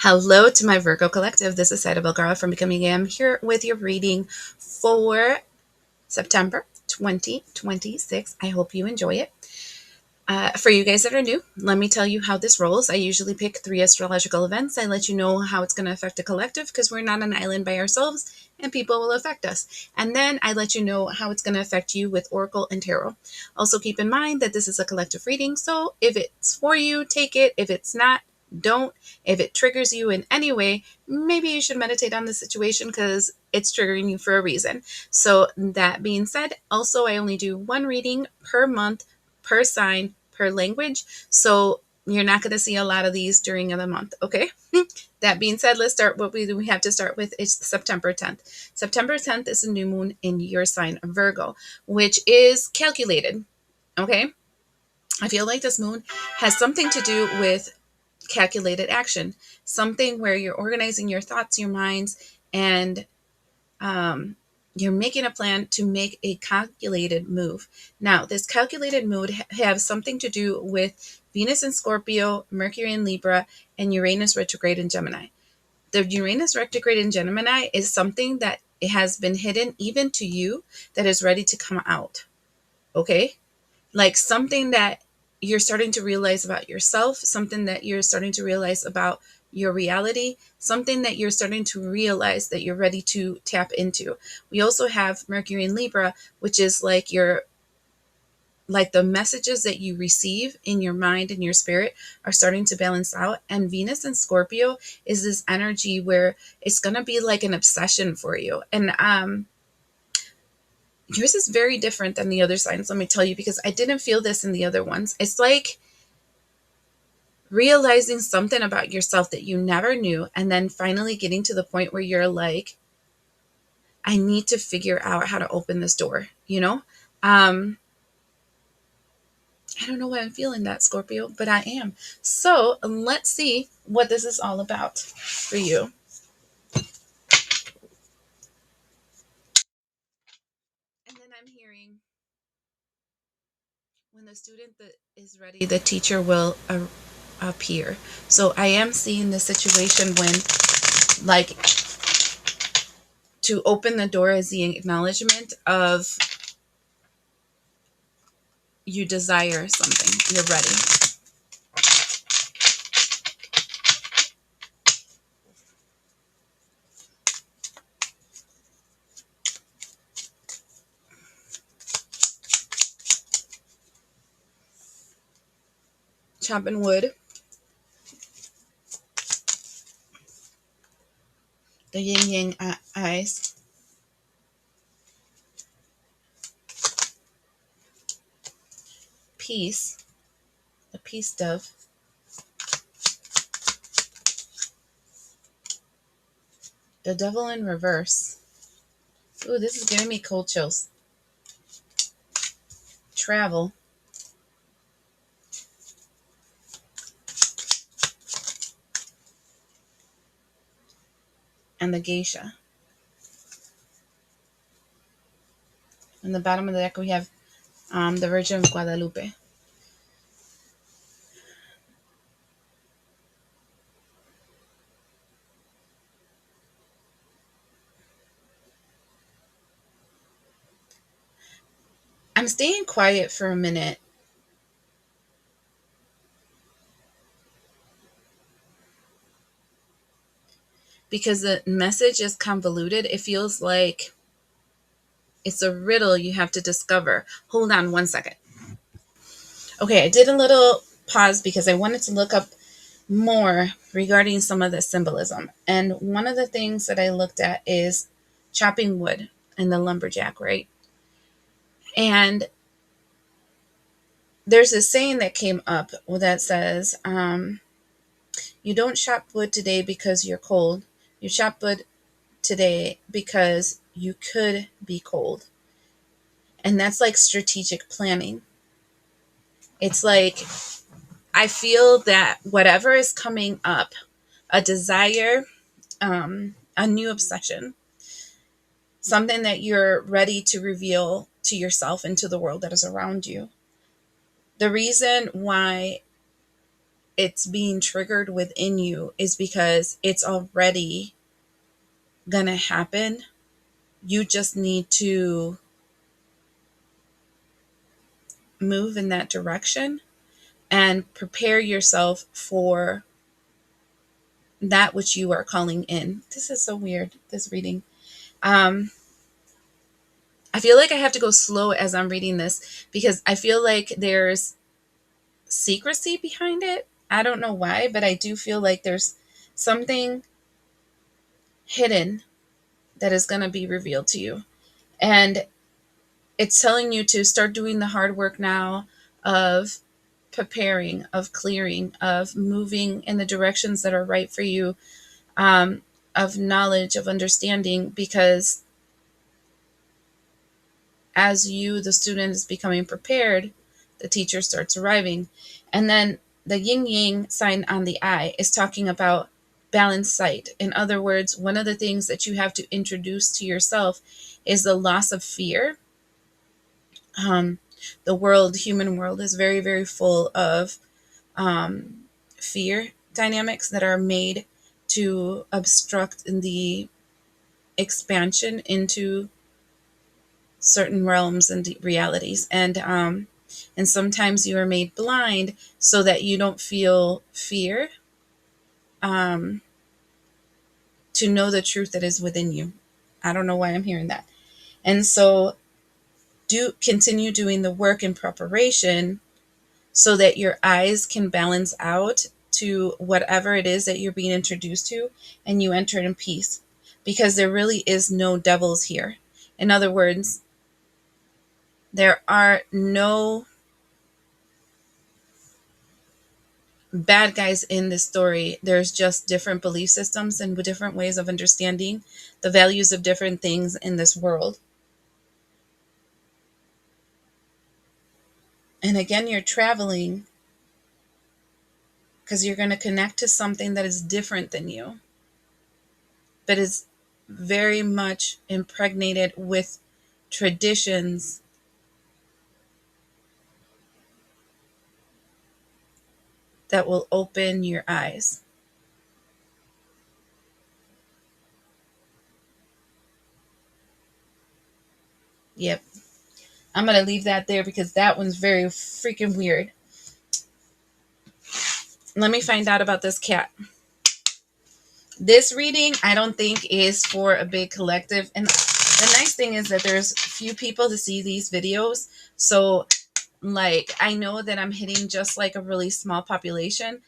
Hello to my Virgo collective. This is Zaida Velgara from Becoming I Am here with your reading for September 2026. I hope you enjoy it. For you guys that are new, let me tell you how this rolls. I usually pick 3 astrological events. I let you know how it's going to affect the collective because we're not an island by ourselves and people will affect us. And then I let you know how it's going to affect you with Oracle and Tarot. Also, keep in mind that this is a collective reading. So if it's for you, take it. If it's not, don't. If it triggers you in any way, maybe you should meditate on the situation because it's triggering you for a reason. So, that being said, also, I only do one reading per month, per sign, per language. So, you're not going to see a lot of these during the month. Okay. That being said, let's start. What we have to start with is September 10th. September 10th is a new moon in your sign, Virgo, which is calculated. Okay. I feel like this moon has something to do with calculated action, something where you're organizing your thoughts, your minds, and um, you're making a plan to make a calculated move. Now, this calculated move has something to do with Venus in Scorpio, Mercury in Libra, and Uranus retrograde in Gemini. The Uranus retrograde in Gemini is something that it has been hidden even to you that is ready to come out. Okay? Like something that you're starting to realize about yourself, something that you're starting to realize about your reality, something that you're starting to realize that you're ready to tap into. We also have Mercury in Libra, which is like the messages that you receive in your mind and your spirit are starting to balance out. And Venus in Scorpio is this energy where it's going to be like an obsession for you. And yours is very different than the other signs, let me tell you, because I didn't feel this in the other ones. It's like realizing something about yourself that you never knew, and then finally getting to the point where you're like, I need to figure out how to open this door, you know? I don't know why I'm feeling that, Scorpio, but I am. So let's see what this is all about for you. And then I'm hearing when the student that is ready, the teacher will appear. So I am seeing the situation when, like, to open the door is the acknowledgement of you desire something. You're ready. Chopping wood. The yin yang eyes. Peace. The peace dove. The devil in reverse. Ooh, this is giving me cold chills. Travel. And the geisha. On the bottom of the deck, we have the Virgin of Guadalupe. I'm staying quiet for a minute because the message is convoluted. It feels like it's a riddle you have to discover. Hold on one second. Okay, I did a little pause because I wanted to look up more regarding some of the symbolism. And one of the things that I looked at is chopping wood and the lumberjack, right? And there's a saying that came up that says, you don't chop wood today because you're cold. You chop wood today because you could be cold. And that's like strategic planning. It's like, I feel that whatever is coming up, a desire, a new obsession, something that you're ready to reveal to yourself and to the world that is around you. The reason why it's being triggered within you is because it's already gonna happen. You just need to move in that direction and prepare yourself for that which you are calling in. This is so weird, this reading. I feel like I have to go slow as I'm reading this because I feel like there's secrecy behind it. I don't know why, but I do feel like there's something hidden that is going to be revealed to you. And it's telling you to start doing the hard work now of preparing, of clearing, of moving in the directions that are right for you, of knowledge, of understanding, because as you, the student, is becoming prepared, the teacher starts arriving. And then the yin yang sign on the eye is talking about balanced sight. In other words, one of the things that you have to introduce to yourself is the loss of fear. The world, human world, is very, very full of fear dynamics that are made to obstruct the expansion into certain realms and realities. And sometimes you are made blind so that you don't feel fear, to know the truth that is within you. I don't know why I'm hearing that. And so continue doing the work in preparation so that your eyes can balance out to whatever it is that you're being introduced to, and you enter in peace, because there really is no devils here. In other words, there are no bad guys in this story. There's just different belief systems and different ways of understanding the values of different things in this world. And again, you're traveling because you're going to connect to something that is different than you, but is very much impregnated with traditions that will open your eyes. Yep. I'm going to leave that there because that one's very freaking weird. Let me find out about this cat. This reading, I don't think, is for a big collective. And the nice thing is that there's few people to see these videos. So, like, I know that I'm hitting just like a really small population,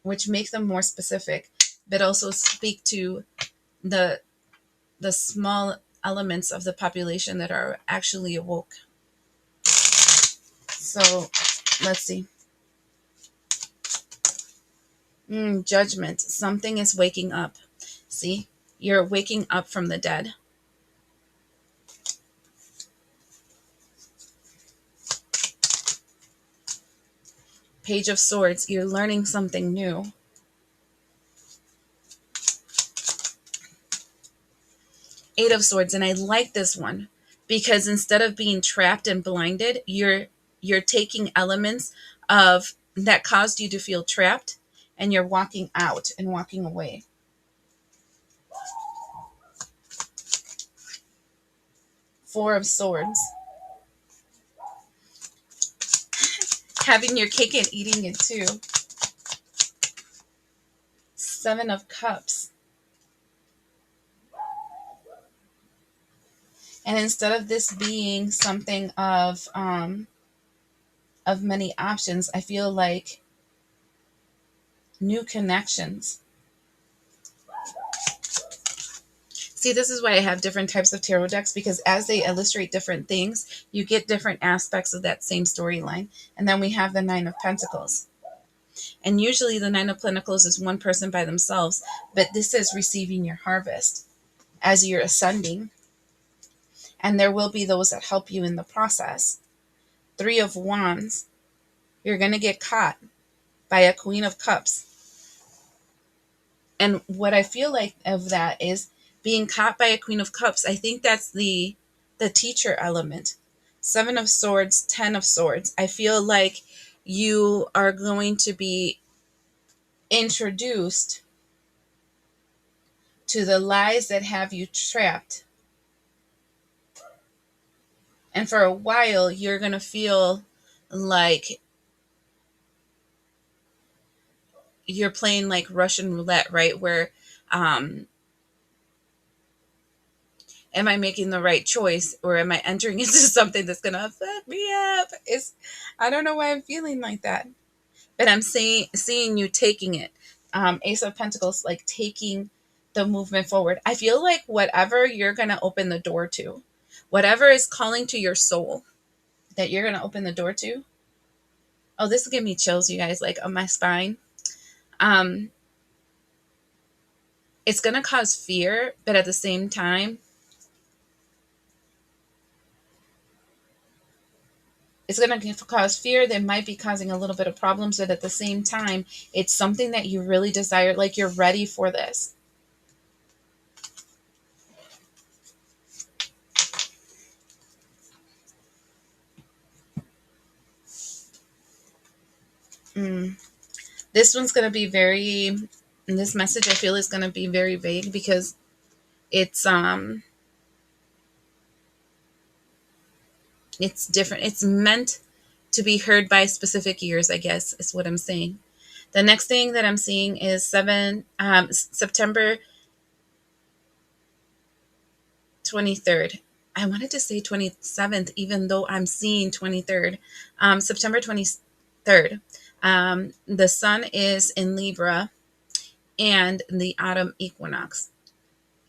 which makes them more specific, but also speak to the small elements of the population that are actually awoke. So, let's see. Judgment. Something is waking up. See, you're waking up from the dead. Page of Swords. You're learning something new. Eight of Swords. And I like this one because instead of being trapped and blinded, you're taking elements of that caused you to feel trapped, and you're walking out and walking away. Four of Swords. Having your cake and eating it too. Seven of Cups. And instead of this being something of many options, I feel like new connections. See, this is why I have different types of tarot decks, because as they illustrate different things, you get different aspects of that same storyline. And then we have the Nine of Pentacles. And usually the Nine of Pentacles is one person by themselves, but this is receiving your harvest as you're ascending. And there will be those that help you in the process. Three of Wands. You're going to get caught by a Queen of Cups. And what I feel like of that is being caught by a Queen of Cups. I think that's the teacher element. Seven of Swords, Ten of Swords. I feel like you are going to be introduced to the lies that have you trapped. And for a while, you're going to feel like you're playing like Russian roulette, right? Where, am I making the right choice, or am I entering into something that's going to fuck me up? I don't know why I'm feeling like that, but I'm seeing you taking it. Ace of Pentacles, like taking the movement forward. I feel like whatever you're going to open the door to, whatever is calling to your soul that you're going to open the door to. Oh, this will give me chills, you guys, like on my spine. Um, it's going to cause fear, but at the same time, it's going to cause fear that might be causing a little bit of problems, but at the same time, it's something that you really desire, like you're ready for this. This one's going to be very, this message I feel is going to be very vague, because it's it's different. It's meant to be heard by specific ears, I guess, is what I'm saying. The next thing that I'm seeing is September 23rd. I wanted to say 27th, even though I'm seeing 23rd. September 23rd. The sun is in Libra and the autumn equinox.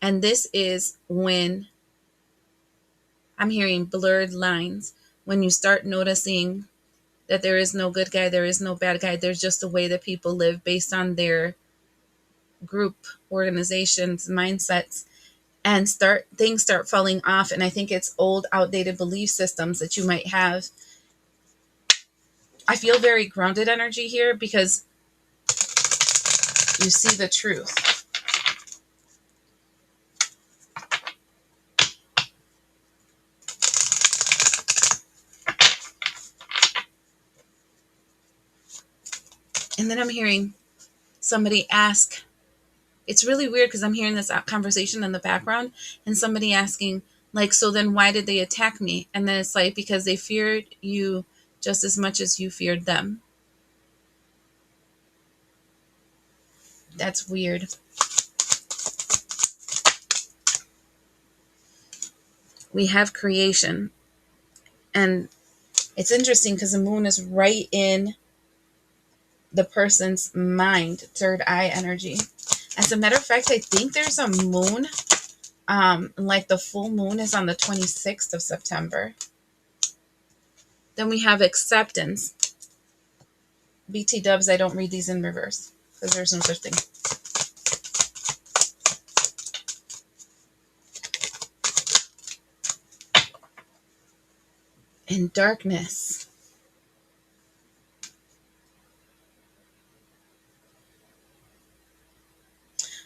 And this is when I'm hearing blurred lines. When you start noticing that there is no good guy, there is no bad guy. There's just a way that people live based on their group, organizations, mindsets, and things start falling off. And I think it's old, outdated belief systems that you might have. I feel very grounded energy here, because you see the truth. And then I'm hearing somebody ask, it's really weird because I'm hearing this conversation in the background, and somebody asking, like, so then why did they attack me? And then it's like, because they feared you just as much as you feared them. That's weird. We have creation. And it's interesting because the moon is right in the person's mind, third eye energy. As a matter of fact, I think there's a moon, like the full moon is on the 26th of September. Then we have acceptance. BT dubs, I don't read these in reverse because there's no such thing. In darkness.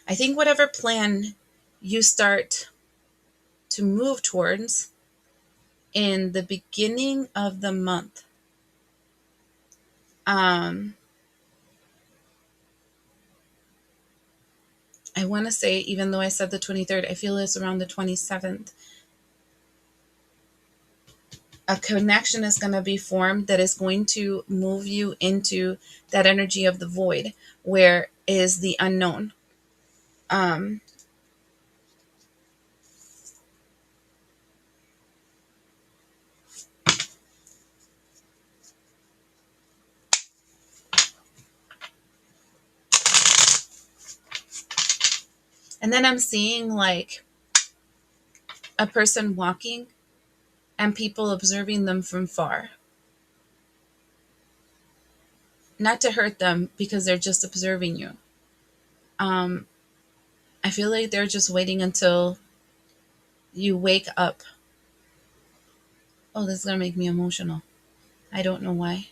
I think whatever plan you start to move towards in the beginning of the month, I want to say, even though I said the 23rd, I feel it's around the 27th. A connection is going to be formed that is going to move you into that energy of the void, where is the unknown. And then I'm seeing like a person walking and people observing them from far. Not to hurt them, because they're just observing you. I feel like they're just waiting until you wake up. Oh, this is going to make me emotional. I don't know why.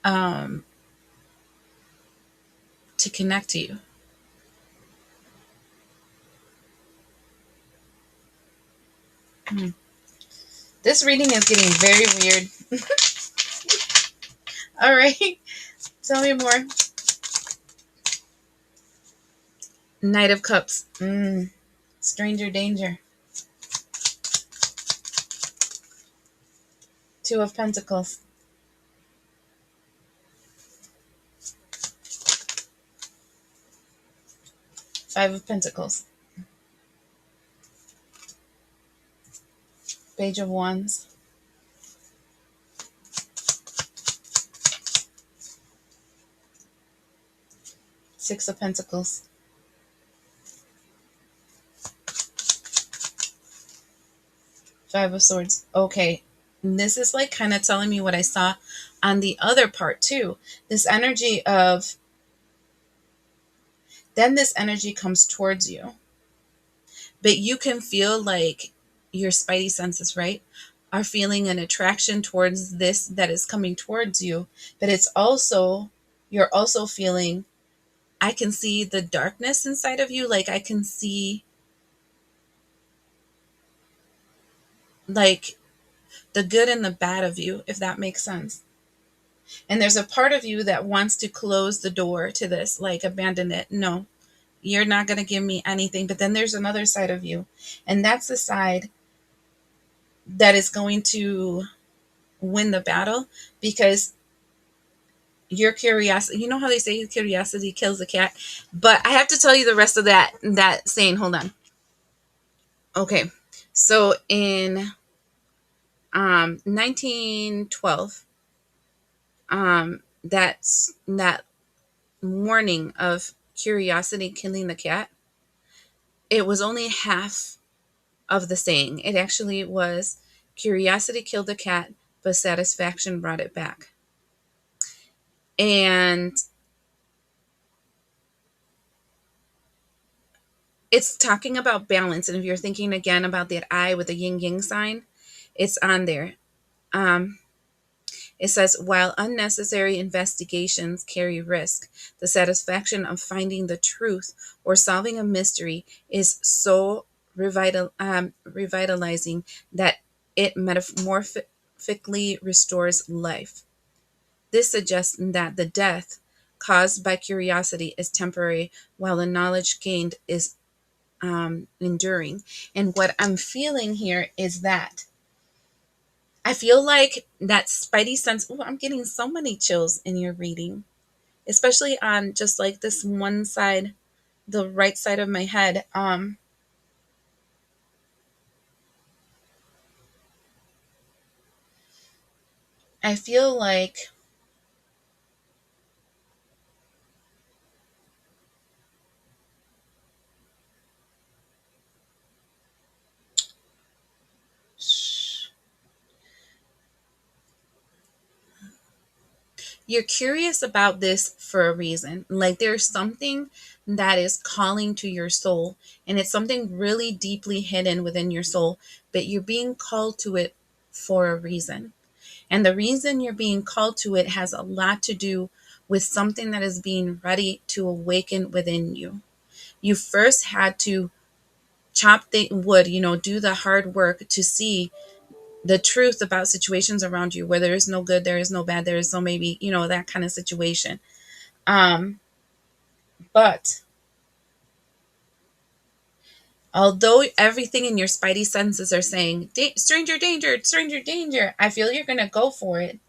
To connect to you. This reading is getting very weird. All right. Tell me more. Knight of Cups. Stranger danger. Two of Pentacles. Five of Pentacles. Page of Wands. Six of Pentacles. Five of Swords. Okay. And this is like kind of telling me what I saw on the other part too. This energy of, then this energy comes towards you. But you can feel like your spidey senses, right, are feeling an attraction towards this that is coming towards you. But it's also, you're also feeling, I can see the darkness inside of you. Like I can see like the good and the bad of you, if that makes sense. And there's a part of you that wants to close the door to this, like abandon it. No, you're not going to give me anything. But then there's another side of you. And that's the side that is going to win the battle, because your curiosity, you know how they say curiosity kills the cat? But I have to tell you the rest of that saying. Hold on. Okay. So in 1912, that's that warning of curiosity killing the cat, it was only half of the saying. It actually was curiosity killed the cat, but satisfaction brought it back. And it's talking about balance. And if you're thinking again about that eye with the yin yang sign, it's on there. Um, it says, while unnecessary investigations carry risk, the satisfaction of finding the truth or solving a mystery is so revitalizing that it metamorphically restores life. This suggests that the death caused by curiosity is temporary, while the knowledge gained is enduring. And what I'm feeling here is that I feel like that spidey sense. Oh, I'm getting so many chills in your reading, especially on just like this one side, the right side of my head. I feel like you're curious about this for a reason. Like there's something that is calling to your soul, and it's something really deeply hidden within your soul, but you're being called to it for a reason. And the reason you're being called to it has a lot to do with something that is being ready to awaken within you. You first had to chop the wood, do the hard work to see the truth about situations around you, where there is no good, there is no bad, there is no maybe, that kind of situation. But although everything in your spidey senses are saying, stranger danger, stranger danger, I feel you're going to go for it.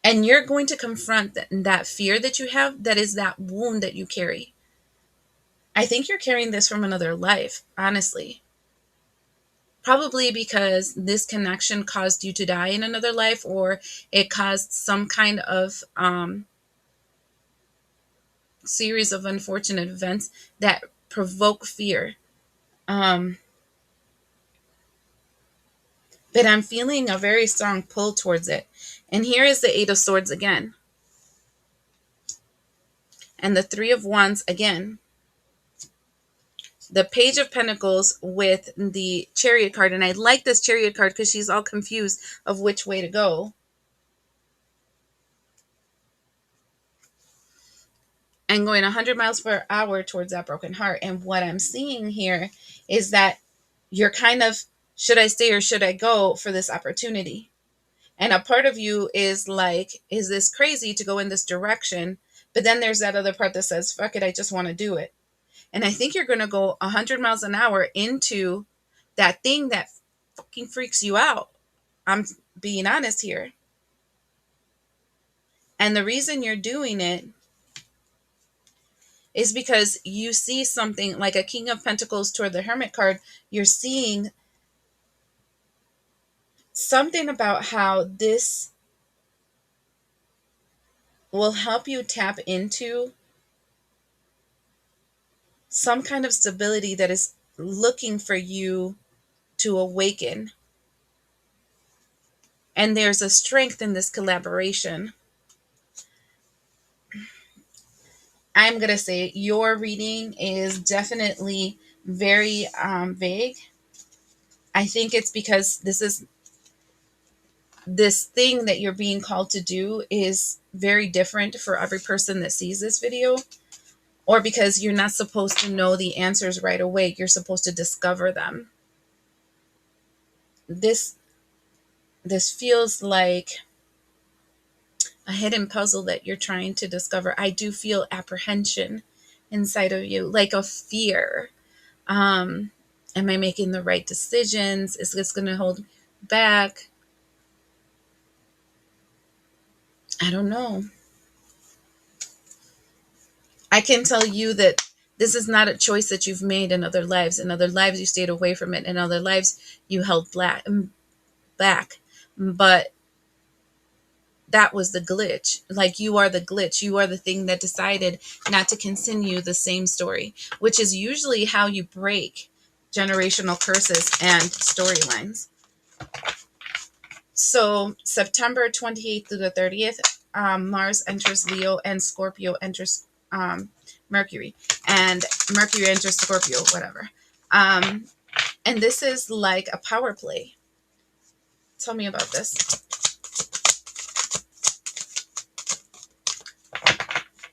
And you're going to confront that fear that you have, that is that wound that you carry. I think you're carrying this from another life, honestly. Probably because this connection caused you to die in another life, or it caused some kind of series of unfortunate events that provoke fear. Um, but I'm feeling a very strong pull towards it. And here is the Eight of Swords again. And the Three of Wands again. The Page of Pentacles with the Chariot card. And I like this Chariot card because she's all confused of which way to go. And going 100 miles per hour towards that broken heart. And what I'm seeing here is that you're kind of Should I stay or should I go for this opportunity? And a part of you is like, is this crazy to go in this direction? But then there's that other part that says, fuck it, I just want to do it. And I think you're going to go 100 miles an hour into that thing that fucking freaks you out. I'm being honest here. And the reason you're doing it is because you see something like a King of Pentacles toward the Hermit card. You're seeing something about how this will help you tap into some kind of stability that is looking for you to awaken. And there's a strength in this collaboration. I'm going to say your reading is definitely very vague. I think it's because this thing that you're being called to do is very different for every person that sees this video, or because you're not supposed to know the answers right away. You're supposed to discover them. This feels like a hidden puzzle that you're trying to discover. I do feel apprehension inside of you, like a fear. Am I making the right decisions? Is this going to hold me back? I don't know. I can tell you that this is not a choice that you've made in other lives. In other lives, you stayed away from it. In other lives, you held back. But that was the glitch. Like, you are the glitch. You are the thing that decided not to continue the same story, which is usually how you break generational curses and storylines. So September 28th through the 30th, Mars enters Leo and Scorpio enters Mercury. And Mercury enters Scorpio, whatever. And this is like a power play. Tell me about this.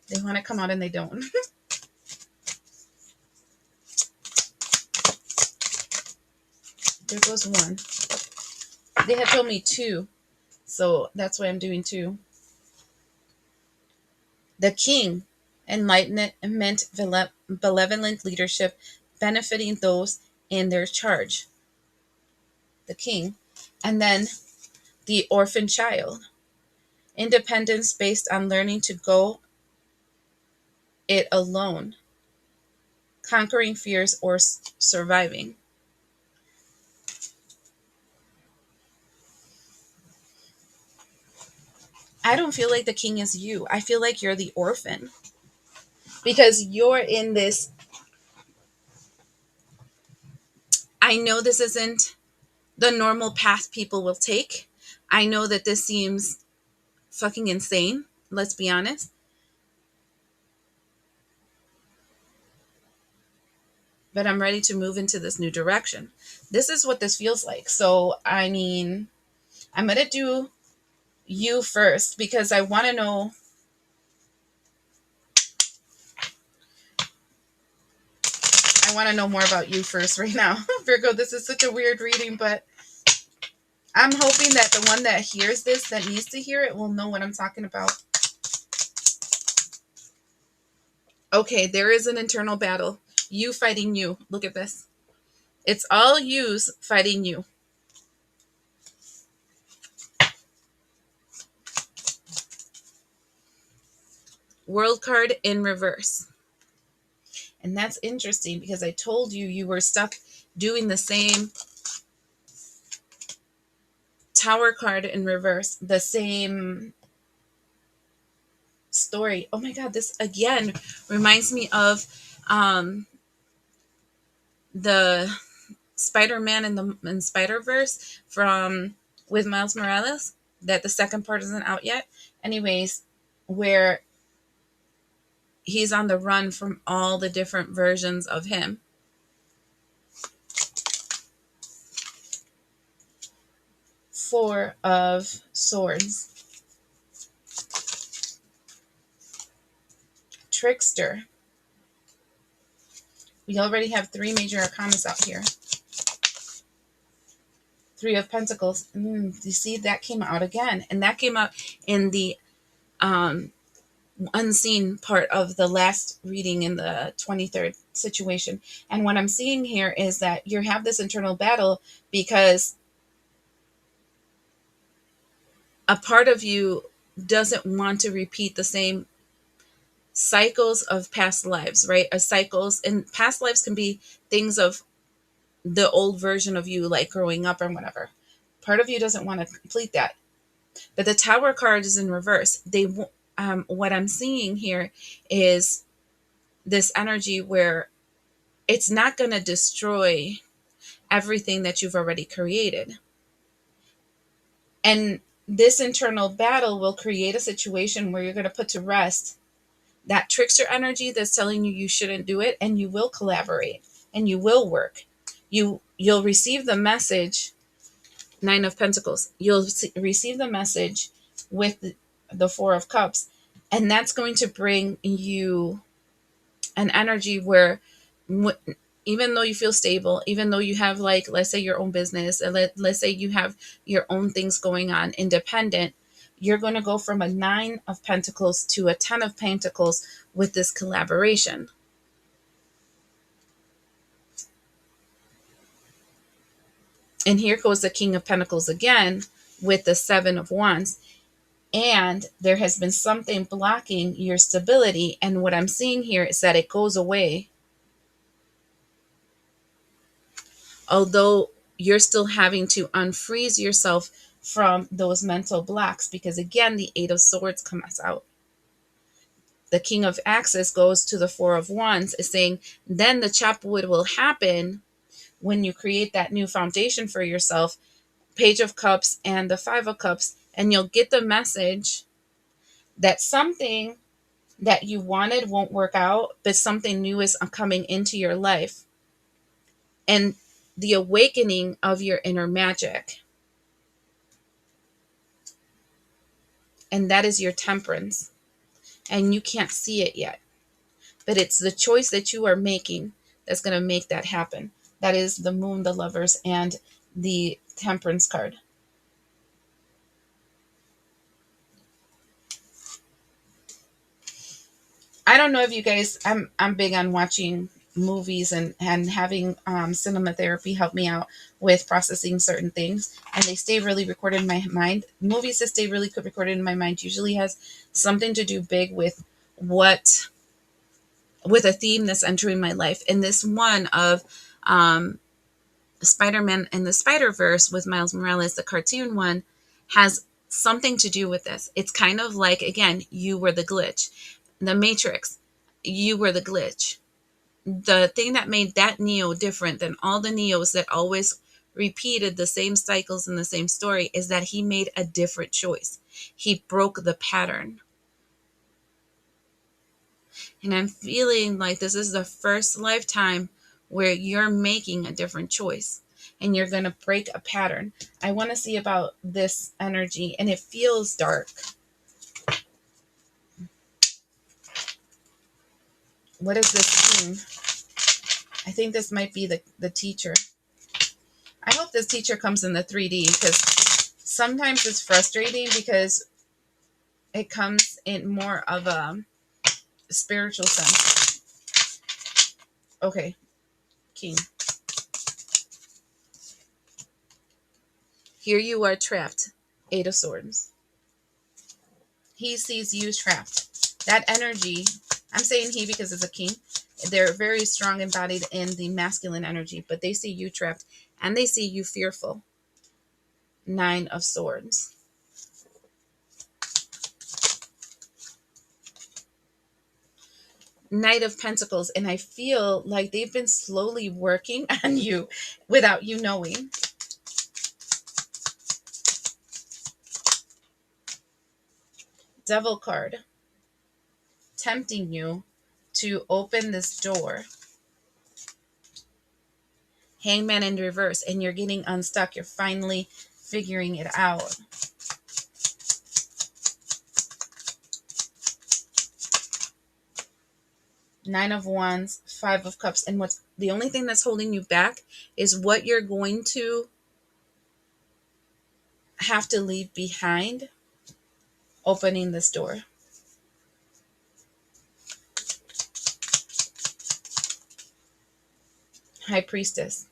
They want to come out and they don't. There goes one. They had told me two, so that's why I'm doing two. The King, enlightenment, benevolent leadership, benefiting those in their charge. The King. And then the orphan child, independence based on learning to go it alone, conquering fears or surviving. I don't feel like the king is you. I feel like you're the orphan, because you're in this. I know this isn't the normal path people will take. I know that this seems fucking insane. Let's be honest. But I'm ready to move into this new direction. This is what this feels like. So, I mean, I'm going to do you first because I want to know. I want to know more about you first right now. Virgo, this is such a weird reading, but I'm hoping that the one that hears this, that needs to hear it, will know what I'm talking about. Okay, there is an internal battle. You fighting you. Look at this. It's all yous fighting you. World card in reverse. And that's interesting because I told you you were stuck doing the same Tower card in reverse, the same story. Oh my God, this again reminds me of the Spider-Man in Spider-Verse from with Miles Morales, that the second part isn't out yet. Anyways, where he's on the run from all the different versions of him. Four of Swords. Trickster. We already have three major arcanas out here. Three of Pentacles. You see, that came out again. And that came out in the unseen part of the last reading in the 23rd situation. And what I'm seeing here is that you have this internal battle because a part of you doesn't want to repeat the same cycles of past lives, right? Cycles, and past lives can be things of the old version of you, like growing up or whatever. Part of you doesn't want to complete that. But the Tower card is in reverse. What I'm seeing here is this energy where it's not going to destroy everything that you've already created. And this internal battle will create a situation where you're going to put to rest that trickster energy that's telling you shouldn't do it, and you will collaborate and you will work. You'll receive the message. Nine of Pentacles. You'll receive the message with the Four of Cups, and that's going to bring you an energy where even though you feel stable, even though you have, like, let's say your own business, and let's say you have your own things going on independent, you're going to go from a Nine of Pentacles to a Ten of Pentacles with this collaboration. And here goes the King of Pentacles again with the Seven of Wands. And there has been something blocking your stability. And what I'm seeing here is that it goes away. Although you're still having to unfreeze yourself from those mental blocks, because again, the Eight of Swords comes out. The King of Axes goes to the Four of Wands, is saying then the chopwood will happen when you create that new foundation for yourself. Page of Cups and the Five of Cups, and you'll get the message that something that you wanted won't work out, but something new is coming into your life. And the awakening of your inner magic. And that is your Temperance. And you can't see it yet. But it's the choice that you are making that's going to make that happen. That is the Moon, the Lovers, and the Temperance card. I don't know if you guys, I'm big on watching movies and having cinema therapy help me out with processing certain things, and they stay really recorded in my mind. Movies that stay really recorded in my mind usually has something to do big with a theme that's entering my life. And this one of Spider-Man and the Spider-Verse with Miles Morales, the cartoon one, has something to do with this. It's kind of like, again, you were the glitch. The Matrix, you were the glitch. The thing that made that Neo different than all the Neos that always repeated the same cycles in the same story is that he made a different choice. He broke the pattern. And I'm feeling like this is the first lifetime where you're making a different choice and you're going to break a pattern. I want to see about this energy, and it feels dark. What is this King? I think this might be the teacher. I hope this teacher comes in the 3D, because sometimes it's frustrating because it comes in more of a spiritual sense. Okay, King. Here you are trapped. Eight of Swords. He sees you trapped. That energy, I'm saying he because it's a king. They're very strong embodied in the masculine energy, but they see you trapped and they see you fearful. Nine of Swords. Knight of Pentacles. And I feel like they've been slowly working on you without you knowing. Devil card. Tempting you to open this door. Hangman in reverse, and you're getting unstuck. You're finally figuring it out. Nine of Wands, Five of Cups, and what's the only thing that's holding you back is what you're going to have to leave behind opening this door. High Priestess,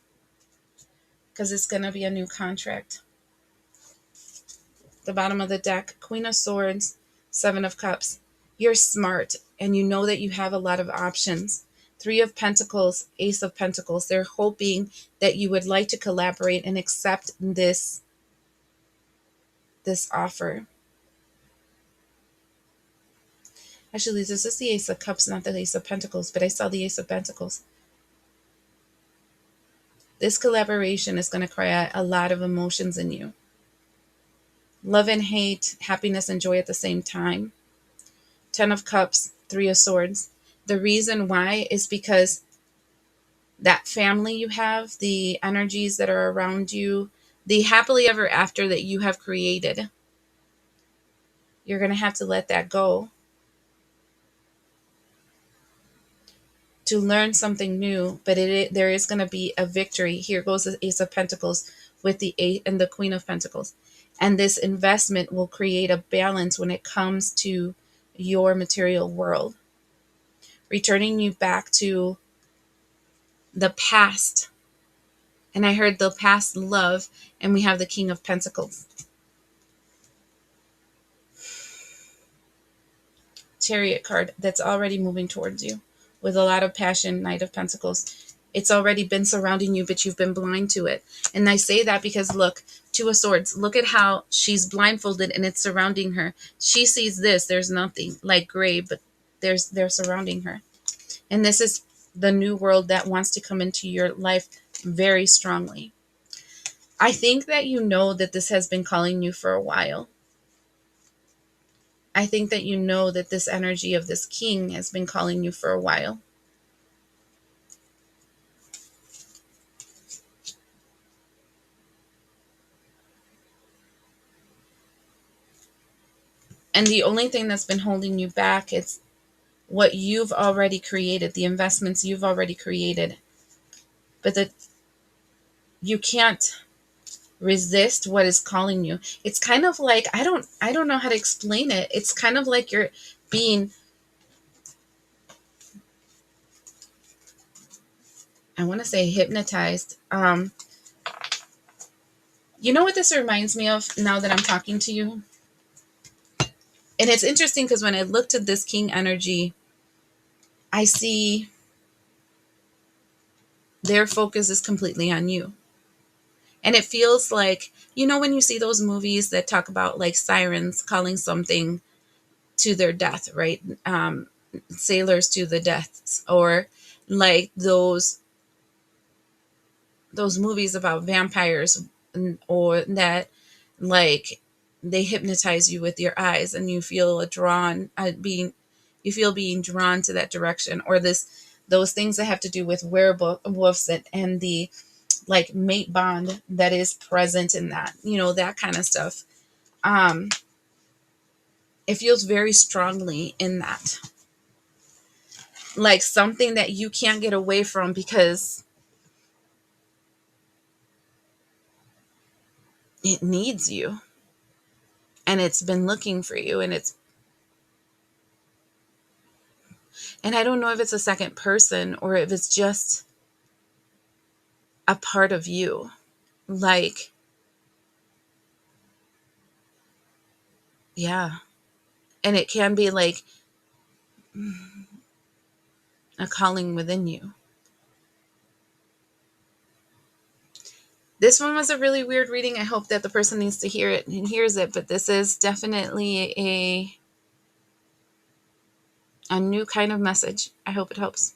because it's going to be a new contract. The bottom of the deck, Queen of Swords, Seven of Cups. You're smart and you know that you have a lot of options. Three of Pentacles, Ace of Pentacles. They're hoping that you would like to collaborate and accept this offer. Actually, this is the Ace of Cups, not the Ace of Pentacles, but I saw the Ace of Pentacles. This collaboration is going to create a lot of emotions in you. Love and hate, happiness and joy at the same time. Ten of Cups, Three of Swords. The reason why is because that family you have, the energies that are around you, the happily ever after that you have created, you're going to have to let that go to learn something new. But there is going to be a victory. Here goes the Ace of Pentacles with the Eight and the Queen of Pentacles. And this investment will create a balance when it comes to your material world, returning you back to the past. And I heard the past love, and we have the King of Pentacles. Chariot card that's already moving towards you with a lot of passion. Knight of Pentacles. It's already been surrounding you, but you've been blind to it. And I say that because look, Two of Swords. Look at how she's blindfolded and it's surrounding her. She sees this. There's nothing like gray, but they're surrounding her. And this is the new world that wants to come into your life very strongly. I think that you know that this has been calling you for a while. I think that you know that this energy of this king has been calling you for a while. And the only thing that's been holding you back is what you've already created, the investments you've already created. But that you can't resist what is calling you. It's kind of like, I don't know how to explain it. It's kind of like you're being, I want to say hypnotized. You know what this reminds me of now that I'm talking to you? And it's interesting because when I looked at this king energy, I see their focus is completely on you. And it feels like, you know, when you see those movies that talk about like sirens calling something to their death, right? Sailors to the deaths, or like those movies about vampires, or that like they hypnotize you with your eyes and you feel being drawn to that direction, or those things that have to do with werewolves and the like mate bond that is present in that, you know, that kind of stuff. It feels very strongly in that, like something that you can't get away from because it needs you and it's been looking for you. And I don't know if it's a second person or if it's just a part of you. Like, yeah. And it can be like a calling within you. This one was a really weird reading. I hope that the person needs to hear it and hears it, but this is definitely a new kind of message. I hope it helps.